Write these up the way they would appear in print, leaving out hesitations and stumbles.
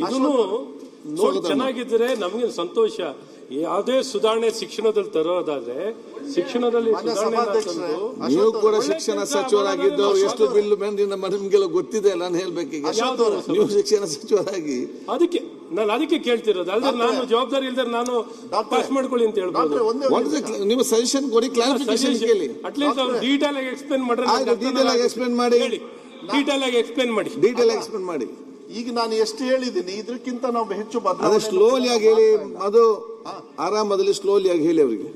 ಇದನ್ನು ನೋಡಿ ಚೆನ್ನಾಗಿದ್ರೆ ನಮಗೆ ಸಂತೋಷ. ಯಾವುದೇ ಸುಧಾರಣೆ ಶಿಕ್ಷಣದಲ್ಲಿ ತರೋದಾದ್ರೆ ಶಿಕ್ಷಣದಲ್ಲಿ ನೀವು ಕೂಡ ಶಿಕ್ಷಣ ಸಚಿವರಾಗಿದ್ದು ಎಷ್ಟು ಬಿಲ್ ನಿಮ್ಗೆಲ್ಲ ಗೊತ್ತಿದೆ. ನಾನು ಹೇಳ್ಬೇಕೀಗ ನೀವು ಶಿಕ್ಷಣ ಸಚಿವರಾಗಿ ಅದಕ್ಕೆ ಕೇಳ್ತಿರೋದು. ಅಲ್ಲದೆ ನಾನು ಜವಾಬ್ದಾರಿ ಇಲ್ದರೆ ನಾನು ಪಾಸ್ ಮಾಡ್ಕೊಳ್ಳಿ ಅಂತ ಹೇಳ್ಬೋದು. ನೀವು ಸಜೆಷನ್ ಕೊಡಿ, ಕ್ಲಾರಿಫಿಕೇಶನ್ ಕೇಳಿ. ಅಟ್ಲೀಸ್ಟ್ ಅವ್ರು ಡೀಟೇಲ್ ಆಗಿ ಎಕ್ಸ್ಪ್ಲೇನ್ ಮಾಡ್ರೆ ಡೀಟೇಲ್ ಆಗಿ ಎಕ್ಸ್ಪ್ಲೇನ್ ಮಾಡಿ. ಡೀಟೇಲ್ ಆಗಿ ಎಕ್ಸ್ಪ್ಲೇನ್ ಮಾಡಿ. ಈಗ ನಾನು ಎಷ್ಟು ಹೇಳಿದ್ದೀನಿ ಇದಕ್ಕಿಂತ ನಾವು ಹೆಚ್ಚು ಸ್ಲೋಲಿ ಆಗಿ ಹೇಳಿ. ಅದು ಆರಾಮದಲ್ಲಿ ಸ್ಲೋಲಿ ಆಗಿ ಹೇಳಿ ಅವರಿಗೆ.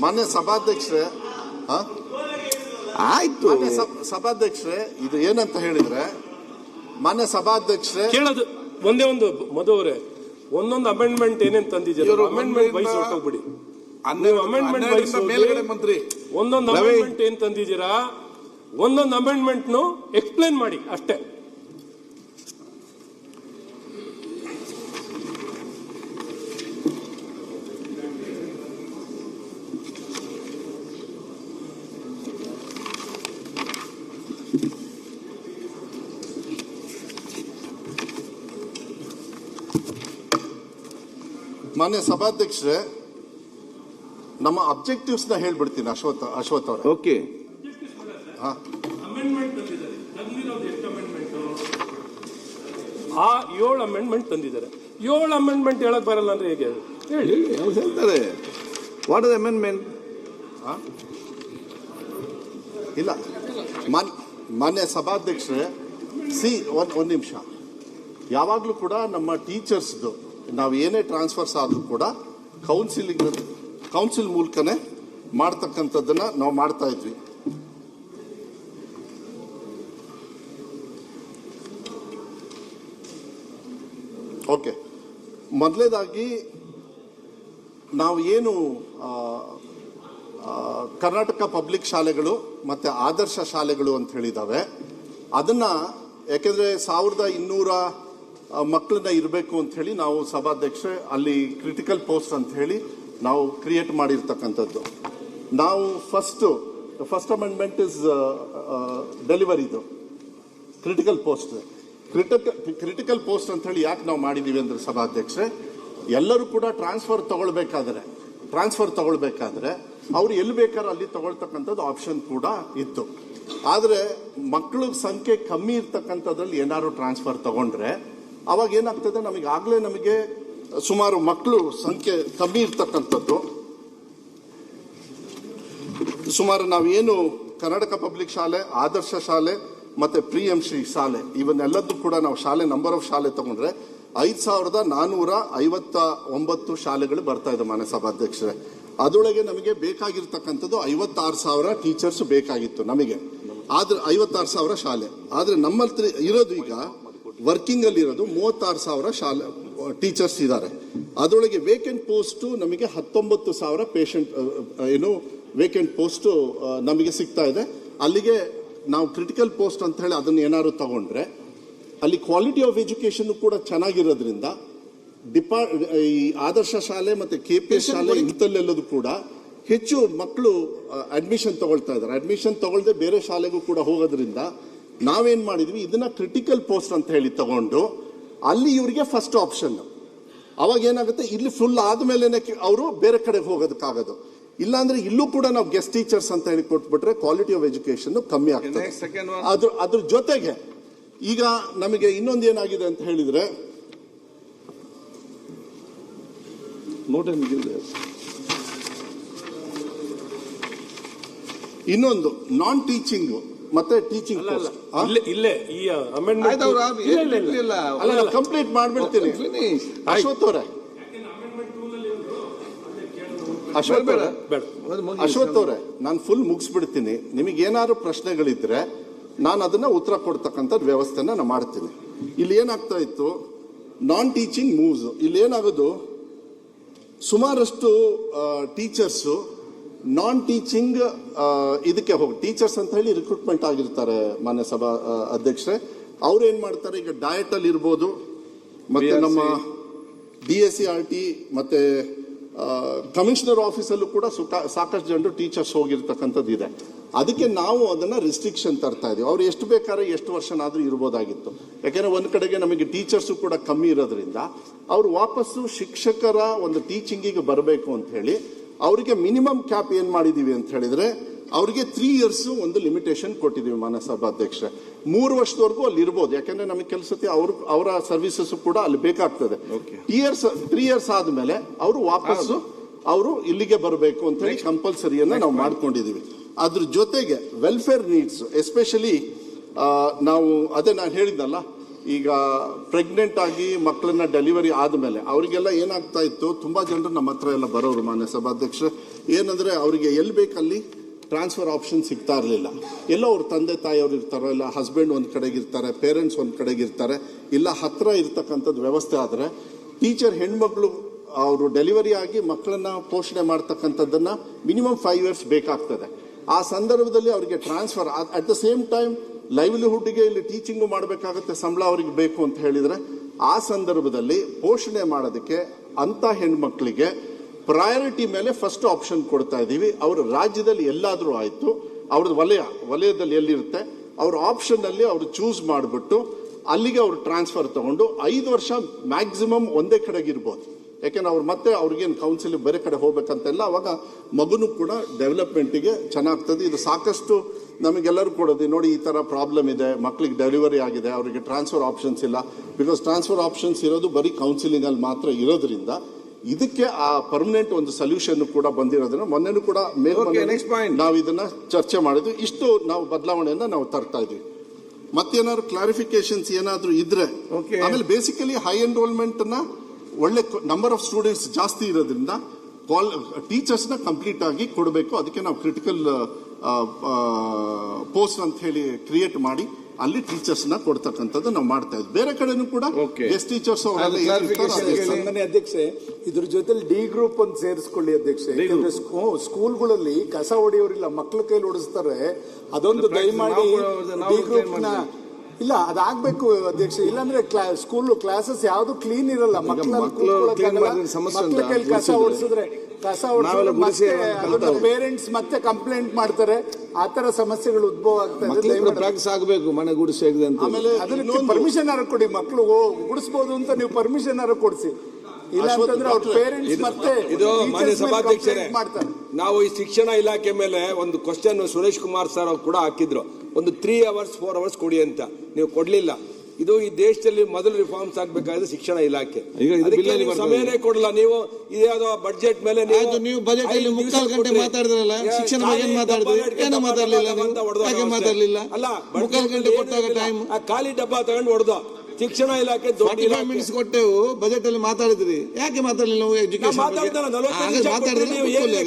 ಮಾನ್ಯ ಸಭಾಧ್ಯಕ್ಷರೇ, ಆಯ್ತು ಸಭಾಧ್ಯಕ್ಷರೇ, ಇದು ಏನಂತ ಹೇಳಿದ್ರೆ ಮಾನ್ಯ ಸಭಾಧ್ಯಕ್ಷರೇ ಕೇಳೋದು ಒಂದೇ ಒಂದು ಮಧುವರೇ, ಒಂದೊಂದು ಅಮೆಂಡ್ಮೆಂಟ್ ಏನೇನು ತಂದಿದ್ದೀರಾ ಅಮೆಂಡ್ಮೆಂಟ್ ವೈಸ್ ಹೊರಟೋಗ್ಬಿಡಿ. ನೀವು ಅಮೆಂಡ್ಮೆಂಟ್ ವೈಸ್ ಮಂತ್ರಿ ಒಂದೊಂದು ಅಮೆಂಡ್ಮೆಂಟ್ ಏನ್ ತಂದಿದ್ದೀರಾ ಒಂದೊಂದು ಅಮೆಂಡ್ಮೆಂಟ್ ಎಕ್ಸ್ಪ್ಲೇನ್ ಮಾಡಿ ಅಷ್ಟೇ. ಮಾನ್ಯ ಸಭಾಧ್ಯಕ್ಷರೇ, ನಮ್ಮ ಅಬ್ಜೆಕ್ಟಿವ್ಸ್ ನ ಹೇಳ್ಬಿಡ್ತೀನಿ. ಅಶ್ವಥ್ ಅವರೇ, ಓಕೆ. ಆ 7 ಅಮೆಂಡ್ಮೆಂಟ್ ತಂದಿದ್ದಾರೆ. 7 ಅಮೆಂಡ್ಮೆಂಟ್ ಹೇಳಕ್ ಬರಲ್ಲ ಅಂದ್ರೆ ಹೇಗೆ ಹೇಳಿ? ಹೇಳ್ತಾರೆ. What is amendment? ಇಲ್ಲ ಮಾನ್ಯ ಸಭಾಧ್ಯಕ್ಷರೇ, ಒಂದು ನಿಮಿಷ. ಯಾವಾಗಲೂ ಕೂಡ ನಮ್ಮ ಟೀಚರ್ಸ್ದು ನಾವು ಏನೇ ಟ್ರಾನ್ಸ್ಫರ್ಸ್ ಆದ್ರೂ ಕೂಡ ಕೌನ್ಸಿಲ್ ಮೂಲಕನೇ ಮಾಡ್ತಕ್ಕಂಥದ್ದನ್ನ ನಾವು ಮಾಡ್ತಾ ಇದ್ವಿ. ಓಕೆ, ಮೊದಲೇದಾಗಿ ನಾವು ಏನು ಕರ್ನಾಟಕ ಪಬ್ಲಿಕ್ ಶಾಲೆಗಳು ಮತ್ತೆ ಆದರ್ಶ ಶಾಲೆಗಳು ಅಂತ ಹೇಳಿದಾವೆ, ಅದನ್ನ ಯಾಕೆಂದ್ರೆ 1200 ಮಕ್ಕಳನ್ನ ಇರಬೇಕು ಅಂತ ಹೇಳಿ ನಾವು ಸಭಾಧ್ಯಕ್ಷೆ ಅಲ್ಲಿ ಕ್ರಿಟಿಕಲ್ ಪೋಸ್ಟ್ ಅಂತ ಹೇಳಿ ನಾವು ಕ್ರಿಯೇಟ್ ಮಾಡಿರ್ತಕ್ಕಂಥದ್ದು. ನಾವು ಫಸ್ಟ್ ಅಮೆಂಡ್ಮೆಂಟ್ ಇಸ್ ಡೆಲಿವರಿದು ಕ್ರಿಟಿಕಲ್ ಪೋಸ್ಟ್. ಕ್ರಿಟಿಕಲ್ ಪೋಸ್ಟ್ ಅಂತ ಹೇಳಿ ಯಾಕೆ ನಾವು ಮಾಡಿದೀವಿ ಅಂದ್ರೆ ಸಭಾಧ್ಯಕ್ಷೆ, ಎಲ್ಲರೂ ಕೂಡ ಟ್ರಾನ್ಸ್ಫರ್ ತಗೊಳ್ಬೇಕಾದ್ರೆ ಅವ್ರು ಎಲ್ಲಿ ಬೇಕಾದ್ರೆ ಅಲ್ಲಿ ತಗೊಳ್ತಕ್ಕಂಥದ್ದು ಆಪ್ಷನ್ ಕೂಡ ಇತ್ತು. ಆದ್ರೆ ಮಕ್ಕಳ ಸಂಖ್ಯೆ ಕಮ್ಮಿ ಇರ್ತಕ್ಕಂಥದ್ರಲ್ಲಿ ಏನಾದ್ರು ಟ್ರಾನ್ಸ್ಫರ್ ತಗೊಂಡ್ರೆ ಅವಾಗ ಏನಾಗ್ತದೆ, ನಮಗೆ ಸುಮಾರು ಮಕ್ಕಳು ಸಂಖ್ಯೆ ಕಮ್ಮಿ ಇರ್ತಕ್ಕಂಥದ್ದು, ಸುಮಾರು ನಾವೇನು ಕರ್ನಾಟಕ ಪಬ್ಲಿಕ್ ಶಾಲೆ, ಆದರ್ಶ ಶಾಲೆ ಮತ್ತೆ ಪ್ರಿಯಂಶ್ರೀ ಶಾಲೆ ಇವನ್ನೆಲ್ಲದೂ ಕೂಡ ನಾವು ಶಾಲೆ ನಂಬರ್ ಆಫ್ ಶಾಲೆ ತಗೊಂಡ್ರೆ 5459 ಶಾಲೆಗಳು ಬರ್ತಾ ಇದೆ ಮಾನ್ಯ ಸಭಾಧ್ಯಕ್ಷರೇ. ಅದರೊಳಗೆ ನಮಗೆ ಬೇಕಾಗಿರ್ತಕ್ಕಂಥದ್ದು 56,000 ಟೀಚರ್ಸ್ ಬೇಕಾಗಿತ್ತು ನಮಗೆ. ಆದ್ರೆ 56,000 ಶಾಲೆ. ಆದ್ರೆ ನಮ್ಮಲ್ಲಿ ಇರೋದು ಈಗ ವರ್ಕಿಂಗ್ ಅಲ್ಲಿ ಇರೋದು 36,000 ಶಾಲೆ ಟೀಚರ್ಸ್ ಇದ್ದಾರೆ. ಅದರೊಳಗೆ ವೇಕೆಂಟ್ ಪೋಸ್ಟ್ ನಮಗೆ 19,000 ಪೇಷಂಟ್ ವೇಕೆಂಟ್ ಪೋಸ್ಟ್ ನಮಗೆ ಸಿಗ್ತಾ ಇದೆ. ಅಲ್ಲಿಗೆ ನಾವು ಕ್ರಿಟಿಕಲ್ ಪೋಸ್ಟ್ ಅಂತ ಹೇಳಿ ಅದನ್ನ ಏನಾದ್ರು ತಗೊಂಡ್ರೆ ಅಲ್ಲಿ ಕ್ವಾಲಿಟಿ ಆಫ್ ಎಜುಕೇಶನ್ ಕೂಡ ಚೆನ್ನಾಗಿರೋದ್ರಿಂದ ಈ ಆದರ್ಶ ಶಾಲೆ ಮತ್ತೆ KPS ಶಾಲೆ ಇಂಥಲ್ಲೆಲ್ಲದೂ ಕೂಡ ಹೆಚ್ಚು ಮಕ್ಕಳು ಅಡ್ಮಿಷನ್ ತಗೊಳ್ತಾ ಇದ್ದಾರೆ. ಅಡ್ಮಿಷನ್ ತಗೊಳ್ದೆ ಬೇರೆ ಶಾಲೆಗೂ ಕೂಡ ಹೋಗೋದ್ರಿಂದ ನಾವೇನ್ ಮಾಡಿದ್ವಿ, ಇದನ್ನ ಕ್ರಿಟಿಕಲ್ ಪೋಸ್ಟ್ ಅಂತ ಹೇಳಿ ತಗೊಂಡು ಅಲ್ಲಿ ಇವರಿಗೆ ಫಸ್ಟ್ ಆಪ್ಷನ್. ಅವಾಗ ಏನಾಗುತ್ತೆ, ಇಲ್ಲಿ ಫುಲ್ ಆದ್ಮೇಲೆ ಅವರು ಬೇರೆ ಕಡೆಗೆ ಹೋಗೋದಕ್ಕಾಗೋದು. ಇಲ್ಲಾಂದ್ರೆ ಇಲ್ಲೂ ಕೂಡ ನಾವು ಗೆಸ್ಟ್ ಟೀಚರ್ಸ್ ಅಂತ ಹೇಳಿ ಕೊಟ್ಬಿಟ್ರೆ ಕ್ವಾಲಿಟಿ ಆಫ್ ಎಜುಕೇಶನ್ ಕಮ್ಮಿ ಆಗ್ತದೆ. ಅದ್ರ ಜೊತೆಗೆ ಈಗ ನಮಗೆ ಇನ್ನೊಂದು ಏನಾಗಿದೆ ಅಂತ ಹೇಳಿದ್ರೆ, ಇನ್ನೊಂದು ನಾನ್ ಟೀಚಿಂಗ್ ಮತ್ತೆ ಟೀಚಿಂಗ್ ಇಲ್ಲೇ ಈ ಅಮೆಂಡ್ಮೆಂಟ್ ಕಂಪ್ಲೀಟ್ ಮಾಡ್ಬಿಡ್ತೀನಿ. ಅಶ್ವಥ್ ಅವರೇ, ನಾನು ಫುಲ್ ಮುಗಿಸ್ಬಿಡ್ತೀನಿ. ನಿಮಗೆ ಏನಾದ್ರು ಪ್ರಶ್ನೆಗಳಿದ್ರೆ ನಾನು ಅದನ್ನ ಉತ್ತರ ಕೊಡ್ತಕ್ಕಂಥ ವ್ಯವಸ್ಥೆನ ನಾನು ಮಾಡ್ತೀನಿ. ಇಲ್ಲಿ ಏನಾಗ್ತಾ ಇತ್ತು, ನಾನ್ ಟೀಚಿಂಗ್ ಮೂವ್ಸ್. ಇಲ್ಲಿ ಏನಾಗೋದು, ಸುಮಾರಷ್ಟು ಟೀಚರ್ಸು ನಾನ್ ಟೀಚಿಂಗ್ ಇದಕ್ಕೆ ಹೋಗಿ ಟೀಚರ್ಸ್ ಅಂತ ಹೇಳಿ ರಿಕ್ರೂಟ್ಮೆಂಟ್ ಆಗಿರ್ತಾರೆ ಮಾನ್ಯ ಸಭಾ ಅಧ್ಯಕ್ಷರೇ. ಅವ್ರು ಏನ್ ಮಾಡ್ತಾರೆ, ಈಗ ಡಯಟ್ ಅಲ್ಲಿ ಇರ್ಬೋದು, ಮತ್ತೆ ನಮ್ಮ DSCRT ಮತ್ತೆ ಕಮಿಷನರ್ ಆಫೀಸಲ್ಲೂ ಕೂಡ ಸಾಕಷ್ಟು ಜನರು ಟೀಚರ್ಸ್ ಹೋಗಿರ್ತಕ್ಕಂಥದ್ದು ಇದೆ. ಅದಕ್ಕೆ ನಾವು ಅದನ್ನ ರಿಸ್ಟ್ರಿಕ್ಷನ್ ತರ್ತಾ ಇದೀವಿ. ಅವ್ರು ಎಷ್ಟು ಬೇಕಾದ್ರೆ ಎಷ್ಟು ವರ್ಷನಾದ್ರೂ ಇರ್ಬೋದಾಗಿತ್ತು. ಯಾಕೆಂದ್ರೆ ಒಂದ್ ಕಡೆಗೆ ನಮಗೆ ಟೀಚರ್ಸ್ ಕೂಡ ಕಮ್ಮಿ ಇರೋದ್ರಿಂದ ಅವ್ರು ವಾಪಸ್ಸು ಶಿಕ್ಷಕರ ಒಂದು ಟೀಚಿಂಗಿಗೆ ಬರಬೇಕು ಅಂತ ಹೇಳಿ ಅವರಿಗೆ ಮಿನಿಮಮ್ ಕ್ಯಾಪ್ ಏನ್ ಮಾಡಿದೀವಿ ಅಂತ ಹೇಳಿದ್ರೆ ಅವರಿಗೆ 3 years ಒಂದು ಲಿಮಿಟೇಷನ್ ಕೊಟ್ಟಿದೀವಿ ಮಾನ್ಯ ಸಭಾಧ್ಯಕ್ಷರೇ. 3 ವರ್ಷದವರೆಗೂ ಅಲ್ಲಿ ಇರ್ಬೋದು. ಯಾಕಂದ್ರೆ ನಮಗೆ ಕೆಲಸತಿ ಅವರ ಸರ್ವಿಸಸ್ ಕೂಡ ಅಲ್ಲಿ ಬೇಕಾಗ್ತದೆ. 3 years ಆದ್ಮೇಲೆ ಅವರು ವಾಪಸ್ಸು ಅವರು ಇಲ್ಲಿಗೆ ಬರಬೇಕು ಅಂತ ಹೇಳಿ ಕಂಪಲ್ಸರಿಯನ್ನ ನಾವು ಮಾಡ್ಕೊಂಡಿದೀವಿ. ಅದ್ರ ಜೊತೆಗೆ ವೆಲ್ಫೇರ್ ನೀಡ್ಸ್ ಎಸ್ಪೆಷಲಿ ನಾವು ಅದೇ ನಾನು ಹೇಳಿದ್ನಲ್ಲ, ಈಗ ಪ್ರೆಗ್ನೆಂಟ್ ಆಗಿ ಮಕ್ಕಳನ್ನ ಡೆಲಿವರಿ ಆದ್ಮೇಲೆ ಅವರಿಗೆಲ್ಲ ಏನಾಗ್ತಾ ಇತ್ತು, ತುಂಬಾ ಜನರು ನಮ್ಮ ಹತ್ರ ಎಲ್ಲ ಬರೋರು ಮಾನ್ಯ ಸಭಾಧ್ಯಕ್ಷರು, ಏನಂದ್ರೆ ಅವರಿಗೆ ಎಲ್ಲಿ ಬೇಕಲ್ಲಿ ಟ್ರಾನ್ಸ್ಫರ್ ಆಪ್ಷನ್ ಸಿಗ್ತಾ ಇರಲಿಲ್ಲ. ಎಲ್ಲೋ ಅವ್ರ ತಂದೆ ತಾಯಿಯವ್ರು ಇರ್ತಾರೋ, ಇಲ್ಲ ಹಸ್ಬೆಂಡ್ ಒಂದ್ ಕಡೆಗಿರ್ತಾರೆ, ಪೇರೆಂಟ್ಸ್ ಒಂದ್ ಕಡೆಗಿರ್ತಾರೆ, ಇಲ್ಲ ಹತ್ರ ಇರ್ತಕ್ಕಂಥದ್ದು ವ್ಯವಸ್ಥೆ ಆದ್ರೆ ಟೀಚರ್ ಹೆಣ್ಮಕ್ಳು ಅವರು ಡೆಲಿವರಿ ಆಗಿ ಮಕ್ಕಳನ್ನ ಪೋಷಣೆ ಮಾಡ್ತಕ್ಕಂಥದ್ದನ್ನ ಮಿನಿಮಮ್ 5 years ಬೇಕಾಗ್ತದೆ. ಆ ಸಂದರ್ಭದಲ್ಲಿ ಅವರಿಗೆ transfer at the same time ಲೈವ್ಲಿಹುಡ್ಗೆ ಇಲ್ಲಿ ಟೀಚಿಂಗು ಮಾಡಬೇಕಾಗುತ್ತೆ, ಸಂಬಳ ಅವರಿಗೆ ಬೇಕು ಅಂತ ಹೇಳಿದ್ರೆ ಆ ಸಂದರ್ಭದಲ್ಲಿ ಪೋಷಣೆ ಮಾಡೋದಕ್ಕೆ ಅಂತ ಹೆಣ್ಮಕ್ಳಿಗೆ ಪ್ರಯಾರಿಟಿ ಮೇಲೆ ಫಸ್ಟ್ ಆಪ್ಷನ್ ಕೊಡ್ತಾ ಇದ್ದೀವಿ. ಅವರು ರಾಜ್ಯದಲ್ಲಿ ಎಲ್ಲಾದ್ರೂ ಆಯ್ತು, ಅವ್ರದ್ದು ವಲಯದಲ್ಲಿ ಎಲ್ಲಿರುತ್ತೆ ಅವ್ರ ಆಪ್ಷನ್ ಅಲ್ಲಿ ಅವರು ಚೂಸ್ ಮಾಡಿಬಿಟ್ಟು ಅಲ್ಲಿಗೆ ಅವರು ಟ್ರಾನ್ಸ್ಫರ್ ತಗೊಂಡು 5 ವರ್ಷ ಮ್ಯಾಕ್ಸಿಮಮ್ ಒಂದೇ ಕಡೆಗಿರ್ಬೋದು. ಯಾಕೆಂದ್ರೆ ಅವ್ರು ಮತ್ತೆ ಅವ್ರಿಗೇನು ಕೌನ್ಸಿಲ್ ಬೇರೆ ಕಡೆ ಹೋಗ್ಬೇಕಂತೆಲ್ಲ, ಅವಾಗ ಮಗುನು ಕೂಡ ಡೆವಲಪ್ಮೆಂಟ್ಗೆ ಚೆನ್ನಾಗ್ತದೆ. ಇದು ಸಾಕಷ್ಟು ನಮಗೆಲ್ಲರೂ ಕೊಡೋದು ನೋಡಿ, ಈ ತರ ಪ್ರಾಬ್ಲಮ್ ಇದೆ, ಮಕ್ಕಳಿಗೆ ಡೆಲಿವರಿ ಆಗಿದೆ, ಅವರಿಗೆ ಟ್ರಾನ್ಸ್ಫರ್ ಆಪ್ಷನ್ಸ್ ಇಲ್ಲ. ಬಿಕಾಸ್ ಟ್ರಾನ್ಸ್ಫರ್ ಆಪ್ಷನ್ಸ್ ಇರೋದು ಬರೀ ಕೌನ್ಸಿಲಿಂಗ್ ಅಲ್ಲಿ ಮಾತ್ರ ಇರೋದ್ರಿಂದ ಇದಕ್ಕೆ ಆ ಪರ್ಮನೆಂಟ್ ಒಂದು ಸೊಲ್ಯೂಷನ್ ಕೂಡ ಬಂದಿರೋದ್ರಿಂದ ಮೊನ್ನೆನೂ ಕೂಡ ನಾವು ಇದನ್ನ ಚರ್ಚೆ ಮಾಡಿದ್ವಿ. ಇಷ್ಟು ನಾವು ಬದಲಾವಣೆಯನ್ನ ನಾವು ತರ್ತಾ ಇದೀವಿ. ಮತ್ತೇನಾದ್ರು ಕ್ಲಾರಿಫಿಕೇಶನ್ಸ್ ಏನಾದ್ರು ಇದ್ರೆ, ಆಮೇಲೆ ಬೇಸಿಕಲಿ ಹೈ ಎನ್ರೋಲ್ಮೆಂಟ್ ನ ಒಳ್ಳೆ ನಂಬರ್ ಆಫ್ ಸ್ಟೂಡೆಂಟ್ಸ್ ಜಾಸ್ತಿ ಇರೋದ್ರಿಂದ ಟೀಚರ್ಸ್ ನ ಕಂಪ್ಲೀಟ್ ಆಗಿ ಕೊಡಬೇಕು. ಅದಕ್ಕೆ ನಾವು ಕ್ರಿಟಿಕಲ್ ಪೋಸ್ಟ್ ಅಂತ ಹೇಳಿ ಕ್ರಿಯೇಟ್ ಮಾಡಿ ಅಲ್ಲಿ ಟೀಚರ್ಸ್ ನ ಕೊಡ್ತಕ್ಕಂಥದ್ದು ನಾವು ಮಾಡ್ತಾ ಇದ್ವಿ. ಬೇರೆ ಕಡೆನೂ ಕೂಡ ಗೆಸ್ಟ್ ಟೀಚರ್ಸ್ ಅಧ್ಯಕ್ಷೆ, ಇದ್ರ ಜೊತೆಲಿ ಡಿ ಗ್ರೂಪ್ ಅಂತ ಸೇರಿಸ್ಕೊಳ್ಳಿ ಅಧ್ಯಕ್ಷೆ. ಸ್ಕೂಲ್ಗಳಲ್ಲಿ ಕಸ ಹೊಡೆಯೋರಿಲ್ಲ, ಮಕ್ಳ ಕೈಲಿ ಹೊಡಿಸ್ತಾರೆ. ಅದೊಂದು ದಯಮಾಡಿ ಡಿ ಗ್ರೂಪ್ ನ ಇಲ್ಲ ಅದಾಗಬೇಕು ಅಧ್ಯಕ್ಷ. ಇಲ್ಲಾಂದ್ರೆ ಕ್ಲಾಸಸ್ ಯಾವ್ದು ಕ್ಲೀನ್ ಇರಲ್ಲ, ಮಕ್ಕಳ ಕೈಲಿ ಕಸ ಹೊಡಿಸಿದ್ರೆ ಪೇರೆಂಟ್ಸ್ ಮತ್ತೆ ಕಂಪ್ಲೇಂಟ್ ಮಾಡ್ತಾರೆ. ಆತರ ಸಮಸ್ಯೆಗಳು ಉದ್ಭವ ಆಗ್ತದೆ. ಪ್ರಾಕ್ಟೀಸ್ ಆಗಬೇಕು ಮನೆ ಗುಡಿಸಿ ಆಮೇಲೆ ಅದಕ್ಕೆ ಪರ್ಮಿಷನ್ ಆರ ಕೊಡಿ, ಮಕ್ಕಳು ಗುಡಿಸಬಹುದು ಅಂತ ನೀವು ಪರ್ಮಿಷನ್ ಆರ ಕೊಡಿಸಿ. ಇಲ್ಲ ಅಂತಂದ್ರೆ ಅವ್ರ ಪೇರೆಂಟ್ಸ್ ಮತ್ತೆ ಇದು ಮಾನ್ಯ ಸಭಾಧ್ಯಕ್ಷರೇ, ನಾವು ಈ ಶಿಕ್ಷಣ ಇಲಾಖೆ ಮೇಲೆ ಒಂದು ಕ್ವಶನ್ ಸುರೇಶ್ ಕುಮಾರ್ ಸರ್ ಅವ್ರು ಕೂಡ ಹಾಕಿದ್ರು, ಒಂದು 3 hours 4 hours ಕೊಡಿ ಅಂತ. ನೀವು ಕೊಡ್ಲಿಲ್ಲ. ಇದು ಈ ದೇಶದಲ್ಲಿ ಮೊದಲು ರಿಫಾರ್ಮ್ಸ್ ಆಗ್ಬೇಕಾದ್ರೆ ಶಿಕ್ಷಣ ಇಲಾಖೆ ಸಮಯನೇ ಕೊಡಲ್ಲ. ನೀವು ಇದ್ಯಾವುದೋ ಬಡ್ಜೆಟ್ ಮೇಲೆ ನೀವು ಬಜೆಟ್ ಅಲ್ಲಿ 3/4 ಗಂಟೆ ಮಾತಾಡಿದ್ರಲ್ಲ, ಶಿಕ್ಷಣ ಬಗ್ಗೆ ಮಾತಾಡಿದ್ರಿ, ಏನೋ ಮಾತಾಡಲಿಲ್ಲ. ಅಲ್ಲ, 3/4 ಗಂಟೆ ಕೊಟ್ಟಾಗ ಟೈಮ್ ಖಾಲಿ ಡಬ್ಬ ತಗೊಂಡು ಹೊಡೆದ ಶಿಕ್ಷಣ ಇಲಾಖೆ 45 minutes ಕೊಟ್ಟೆವು. ಬಜೆಟ್ ಅಲ್ಲಿ ಮಾತಾಡಿದ್ರಿ, ಯಾಕೆ ಮಾತಾಡಲಿಲ್ಲ?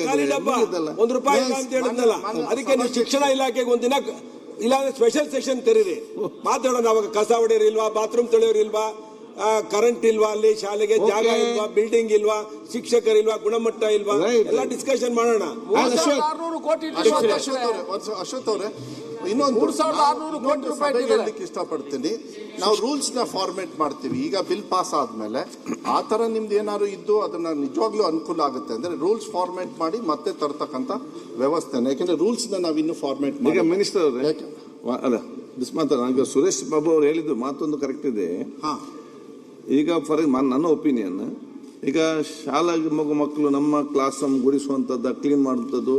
ಖಾಲಿ ಡಬ್ಬ ₹1 ಇಲ್ಲ ಅಂತ ಹೇಳಿದ್ನಲ್ಲ, ಅದಕ್ಕೆ ನೀವು ಶಿಕ್ಷಣ ಇಲಾಖೆಗೆ ಒಂದಿನ ಇಲ್ಲಾಂದ್ರೆ ಸ್ಪೆಷಲ್ ಸೆಷನ್ ತೆರೀರಿ, ಮಾತಾಡೋಣ. ಅವಾಗ ಕಸ ಹೊಡೆಯೋರು ಇಲ್ವಾ, ಬಾತ್ರೂಮ್ ತೊಳೆಯೋರು ಇಲ್ವಾ, ಕರೆಂಟ್ ಇಲ್ವಾ, ಅಲ್ಲಿ ಶಾಲೆಗೆ ಜಾಗ ಇಲ್ವಾ, ಬಿಲ್ಡಿಂಗ್ ಇಲ್ವಾ, ಶಿಕ್ಷಕರಿಲ್ವಾ, ಗುಣಮಟ್ಟ ಇಲ್ವಾ, ಎಲ್ಲ ಡಿಸ್ಕಷನ್ ಮಾಡೋಣ. ಅಶ್ವಥ್ ಅವರೇ, ಇನ್ನೊಂದು 3600 ಕೋಟಿ ರೂಪಾಯಿ ಹೇಳಲಿಕ್ಕೆ ಇಷ್ಟಪಡ್ತೀನಿ. ನಾವು ರೂಲ್ಸ್ ನ ಫಾರ್ಮೇಟ್ ಮಾಡ್ತೀವಿ. ಈಗ ಬಿಲ್ ಪಾಸ್ ಆದ್ಮೇಲೆ ಆ ತರ ನಿಮ್ದು ಏನಾದ್ರು ಇದ್ದು ಅದನ್ನ ನಿಜವಾಗ್ಲೂ ಅನುಕೂಲ ಆಗುತ್ತೆ ಅಂದ್ರೆ ರೂಲ್ಸ್ ಫಾರ್ಮೇಟ್ ಮಾಡಿ ಮತ್ತೆ ತರ್ತಕ್ಕಂತ ವ್ಯವಸ್ಥೆ. ಯಾಕಂದ್ರೆ ರೂಲ್ಸ್ ನ ನಾವು ಇನ್ನು ಫಾರ್ಮೇಟ್ ಈಗ ಮಿನಿಸ್ಟರ್ ಅಲ್ಲ ಮಾತಾಡ, ಸುರೇಶ್ ಬಾಬು ಅವರು ಹೇಳಿದ್ದು ಮಾತೊಂದು ಕರೆಕ್ಟ್ ಇದೆ. ಈಗ ಫಾರ್ ನನ್ನ ಒಪಿನಿಯನ್, ಈಗ ಶಾಲೆಗೆ ಮಕ್ಕಳು ನಮ್ಮ ಕ್ಲಾಸ್ ಗುಡಿಸುವಂಥದ್ದು, ಕ್ಲೀನ್ ಮಾಡುವಂಥದ್ದು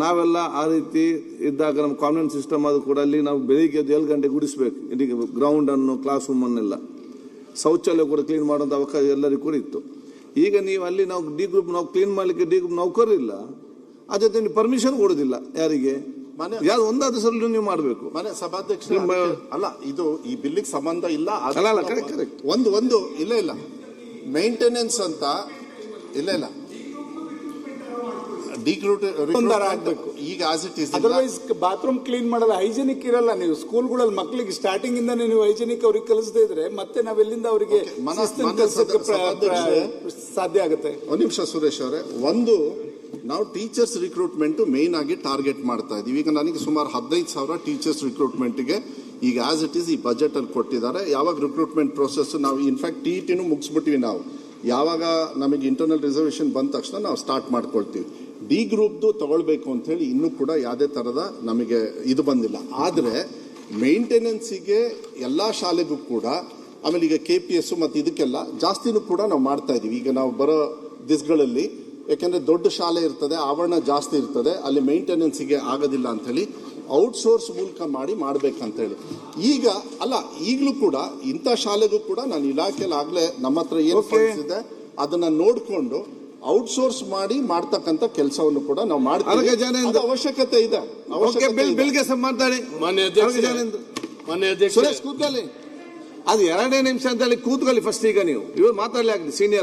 ನಾವೆಲ್ಲ ಆ ರೀತಿ ಇದ್ದಾಗ ನಮ್ಮ ಕಾನ್ವೆಂಟ್ ಸಿಸ್ಟಮ್ ಅದು ಕೂಡ ಅಲ್ಲಿ ನಾವು ಬೆಳಿಗ್ಗೆ 7 ಗಂಟೆಗೆ ಗುಡಿಸ್ಬೇಕು. ಇದೀಗ ಗ್ರೌಂಡ್ ಅನ್ನು, ಕ್ಲಾಸ್ ರೂಮ್ ಅನ್ನೆಲ್ಲ, ಶೌಚಾಲಯ ಕೂಡ ಕ್ಲೀನ್ ಮಾಡುವಂಥ ಅವಕಾಶ ಎಲ್ಲರಿಗೂ ಕೂಡ ಇತ್ತು. ಈಗ ನೀವು ಅಲ್ಲಿ ನಾವು ಡಿ ಗ್ರೂಪ್ ನಾವು ಕ್ಲೀನ್ ಮಾಡ್ಲಿಕ್ಕೆ ಡಿ ಗ್ರೂಪ್ ನೌಕರು ಇಲ್ಲ, ಆ ಜೊತೆ ನೀವು ಪರ್ಮಿಷನ್ ಕೊಡೋದಿಲ್ಲ ಯಾರಿಗೆ, ಯಾರು ಒಂದಾದ್ರೂ ಸಲ ನೀವು ಮಾಡಬೇಕು. ಮನೆ ಸಭಾಧ್ಯಕ್ಷ ಅಲ್ಲ, ಇದು ಈ ಬಿಲ್ಲಿಗೆ ಸಂಬಂಧ ಇಲ್ಲ. ಒಂದು ಇಲ್ಲ ಮೇಂಟೆನೆನ್ಸ್ ಅಂತ ಇಲ್ಲ ಆಗ್ಬೇಕು. ಈಗ as it is otherwise bathroom clean ಮಾಡಲ್ಲ, ಹೈಜಿನಿಕ್ ಇರಲ್ಲ. ನೀವು ಸ್ಕೂಲ್ಗಳಲ್ಲಿ ಮಕ್ಕಳಿಗೆ ಸ್ಟಾರ್ಟಿಂಗ್ ಇಂದಾನೆ ನೀವು ಹೈಜಿನಿಕ್ ಅವ್ರಿಗೆ ಕಲಿಸದೇ ಇದ್ರೆ ಮತ್ತೆ ನಾವೆಲ್ಲಿಂದ ಅವರಿಗೆ ಸಾಧ್ಯ ಆಗುತ್ತೆ. ಒಂದು ನಿಮಿಷ ಸುರೇಶ್ ಅವರೇ, ನಾವು ಟೀಚರ್ಸ್ ರಿಕ್ರೂಟ್ಮೆಂಟ್ ಮೇನ್ ಆಗಿ ಟಾರ್ಗೆಟ್ ಮಾಡ್ತಾ ಇದೀವಿ. ಈಗ ನನಗೆ ಸುಮಾರು 15,000 ಟೀಚರ್ಸ್ ರಿಕ್ರೂಟ್ಮೆಂಟ್ಗೆ ಈಗ ಆಸ್ ಇಟ್ ಈಸ್ ಈ ಬಜೆಟ್ ಅಲ್ಲಿ ಕೊಟ್ಟಿದ್ದಾರೆ. ಯಾವಾಗ ರಿಕ್ರೂಟ್ಮೆಂಟ್ ಪ್ರೋಸೆಸ್ ನಾವು ಇನ್ಫ್ಯಾಕ್ಟ್ TET ಮುಗಿಸ್ಬಿಟ್ಟಿವಿ. ನಾವು ಯಾವಾಗ ನಮಗೆ ಇಂಟರ್ನಲ್ ರಿಸರ್ವೇಶನ್ ಬಂದ ತಕ್ಷಣ ನಾವು ಸ್ಟಾರ್ಟ್ ಮಾಡ್ಕೊಳ್ತೀವಿ. ಡಿ ಗ್ರೂಪ್ದು ತಗೊಳ್ಬೇಕು ಅಂತ ಹೇಳಿ ಇನ್ನೂ ಕೂಡ ಯಾವುದೇ ತರದ ನಮಗೆ ಇದು ಬಂದಿಲ್ಲ. ಆದ್ರೆ ಮೇಂಟೆನೆನ್ಸಿಗೆ ಎಲ್ಲಾ ಶಾಲೆಗೂ ಕೂಡ, ಆಮೇಲೆ ಈಗ KPS ಮತ್ತು ಇದಕ್ಕೆಲ್ಲ ಜಾಸ್ತಿನೂ ಕೂಡ ನಾವು ಮಾಡ್ತಾ ಇದೀವಿ. ಈಗ ನಾವು ಬರೋ ದಿವಸಗಳಲ್ಲಿ, ಯಾಕೆಂದ್ರೆ ದೊಡ್ಡ ಶಾಲೆ ಇರ್ತದೆ, ಆವರಣ ಜಾಸ್ತಿ ಇರ್ತದೆ, ಅಲ್ಲಿ ಮೇಂಟೆನೆನ್ಸಿಗೆ ಆಗೋದಿಲ್ಲ ಅಂತ ಹೇಳಿ ಔಟ್ಸೋರ್ಸ್ ಮೂಲಕ ಮಾಡ್ಬೇಕಂತ ಹೇಳಿ. ಈಗ ಅಲ್ಲ, ಈಗಲೂ ಕೂಡ ಇಂಥ ಶಾಲೆಗೂ ಕೂಡ ನಾನು ಇಲಾಖೆಯಲ್ಲಿ ಆಗ್ಲೇ ನಮ್ಮ ಹತ್ರ ಏನು ಫಂಡ್ಸ್ ಇದೆ ಅದನ್ನ ನೋಡ್ಕೊಂಡು ಔಟ್ಸೋರ್ಸ್ ಮಾಡ್ತಕ್ಕಂಥ ಕೆಲಸವನ್ನು ಕೂಡ ನಾವು ಮಾಡ್ತೀವಿ. ಅದು ಅವಶ್ಯಕತೆ ಇದೆ. ಬಿಲ್ಗೆ ಮಾತಾಡಿ ಮಾನ್ಯ ಅಧ್ಯಕ್ಷ ಸುರೇಶ್ ಕೂತ್ಕೊಳ್ಳಿ. ಅದು 2 ನಿಮಿಷ ಅಂತ ಹೇಳಿ ಕೂತ್ಕೊಳ್ಳಿ ಫಸ್ಟ್. ಈಗ ನೀವು ಇವ್ರು ಮಾತಾಡ್ಲಿ ಆಗ್ಲಿ ಸೀನಿಯರ್